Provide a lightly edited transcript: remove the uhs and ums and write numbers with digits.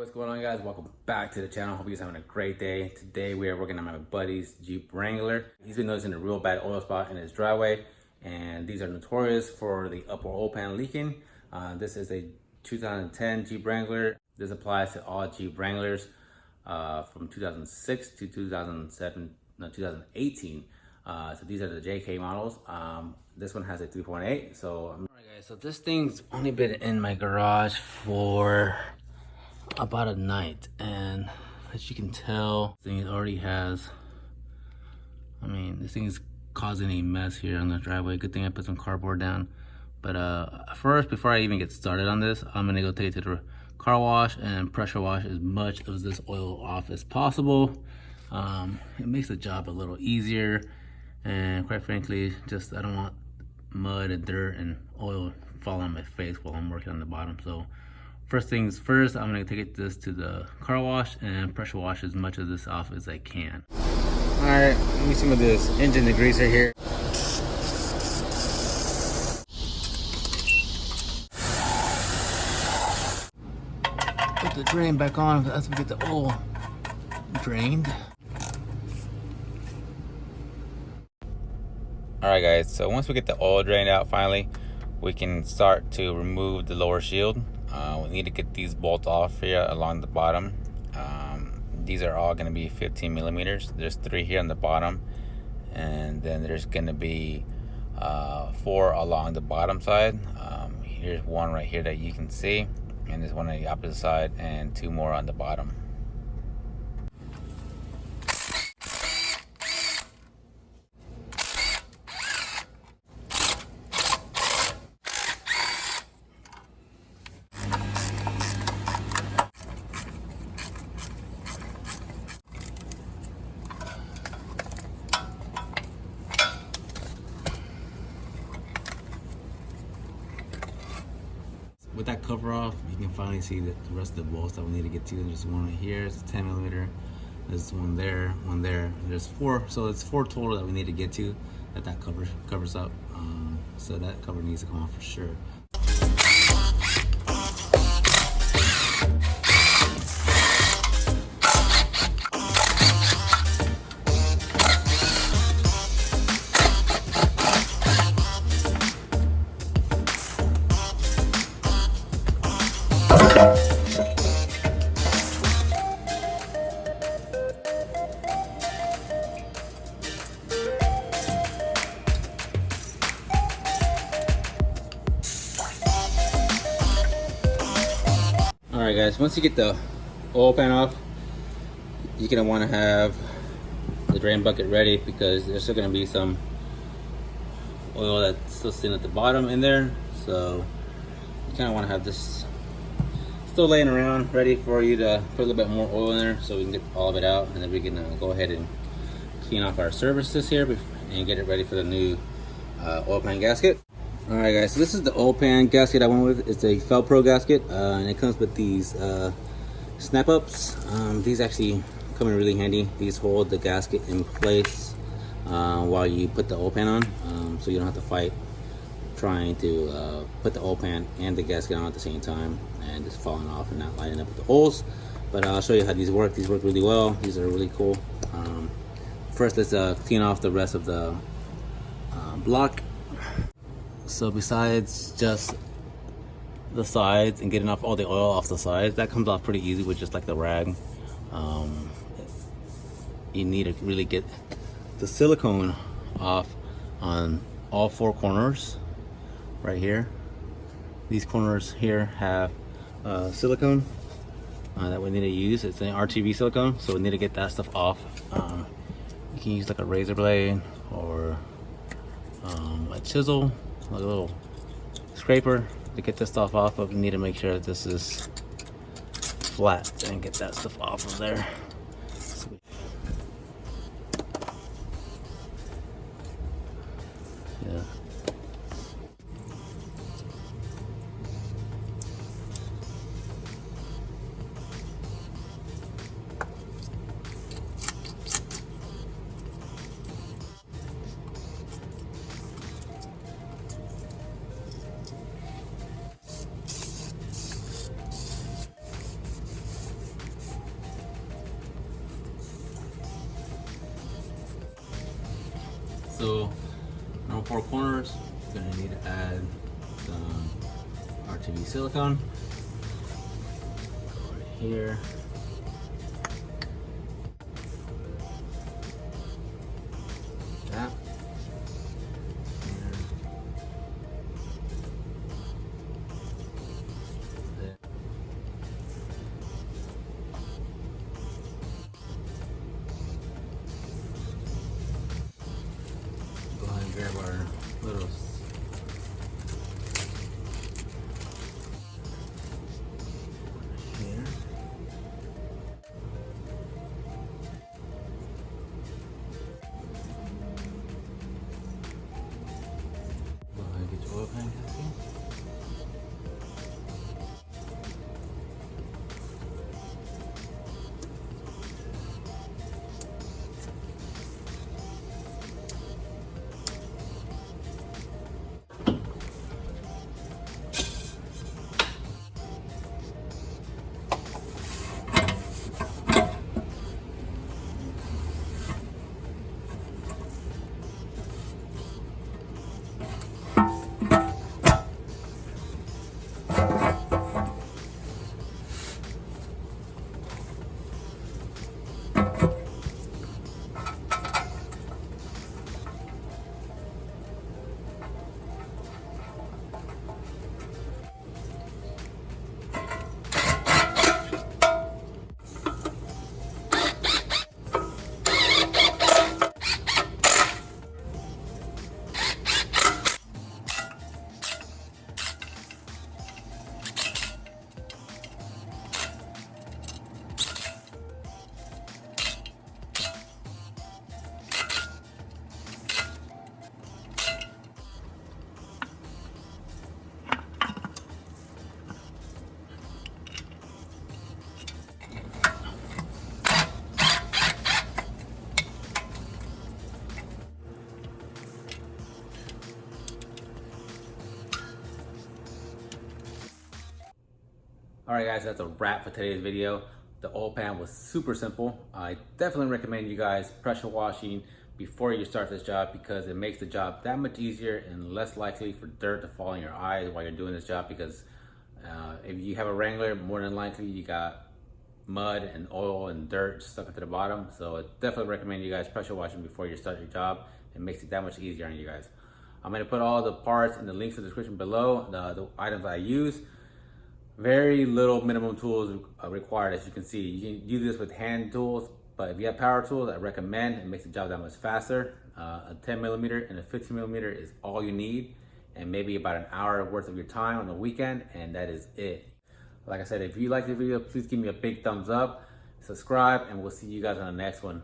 What's going on, guys? Welcome back to the channel. Hope you guys are having a great day. Today we are working on my buddy's Jeep Wrangler. He's been noticing a real bad oil spot in his driveway, and these are notorious for the upper oil pan leaking. This is a 2010 Jeep Wrangler. This applies to all Jeep Wranglers from 2006 to 2018. So these are the JK models. This one has a 3.8. So alright guys, so this thing's only been in my garage for about a night, and as you can tell, this thing already has, this thing is causing a mess here on the driveway. Good thing I put some cardboard down. But first, before I even get started on this, I'm gonna go take it to the car wash and pressure wash as much of this oil off as possible. It makes the job a little easier, and quite frankly, just I don't want mud and dirt and oil falling on my face while I'm working on the bottom. So first things first, I'm gonna take this to the car wash and pressure wash as much of this off as I can. All right, let me see some of this engine degreaser here. Put the drain back on as we get the oil drained. All right, guys. So once we get the oil drained out, finally, we can start to remove the lower shield. We need to get these bolts off here along the bottom. These are all going to be 15 millimeters. There's 3 here on the bottom, and then there's going to be 4 along the bottom side. Here's one right here that you can see, and there's one on the opposite side, and 2 more on the bottom. With that cover off, you can finally see the rest of the bolts that we need to get to. There's one right here, it's a 10 millimeter. There's one there, one there. There's 4, so it's 4 total that we need to get to that covers up. So that cover needs to come off for sure. Alright guys, once you get the oil pan off, you're going to want to have the drain bucket ready, because there's still going to be some oil that's still sitting at the bottom in there. So you kind of want to have this still laying around ready for you to put a little bit more oil in there so we can get all of it out, and then we can go ahead and clean off our surfaces here and get it ready for the new oil pan gasket. Alright guys, so this is the oil pan gasket I went with. It's a Felpro gasket, and it comes with these snap ups. These actually come in really handy. These hold the gasket in place while you put the oil pan on, so you don't have to fight trying to put the oil pan and the gasket on at the same time and just falling off and not lining up with the holes. But I'll show you how these work. These work really well. These are really cool. First, let's clean off the rest of the block. So besides just the sides and getting off all the oil off the sides, that comes off pretty easy with just like the rag. You need to really get the silicone off on all 4 corners right here. These corners here have silicone that we need to use. It's an RTV silicone, so we need to get that stuff off. You can use like a razor blade or a chisel, like a little scraper to get this stuff off of. We need to make sure that this is flat and get that stuff off of there. Yeah. the 4 corners. Gonna need to add some RTV silicone right here. That. Go ahead and grab our little here. Go ahead and get your oil pan casting. Alright guys, that's a wrap for today's video. The oil pan was super simple. I definitely recommend you guys pressure washing before you start this job because it makes the job that much easier and less likely for dirt to fall in your eyes while you're doing this job, because if you have a Wrangler, more than likely you got mud and oil and dirt stuck at the bottom. So I definitely recommend you guys pressure washing before you start your job. It makes it that much easier on you guys. I'm going to put all the parts and the links in the description below, the items I use. Very little minimum tools required, as you can see. You can do this with hand tools, but if you have power tools, I recommend. It makes the job that much faster. A 10mm and a 15mm is all you need, and maybe about an hour worth of your time on the weekend, and that is it. Like I said, if you like the video, please give me a big thumbs up, subscribe, and we'll see you guys on the next one.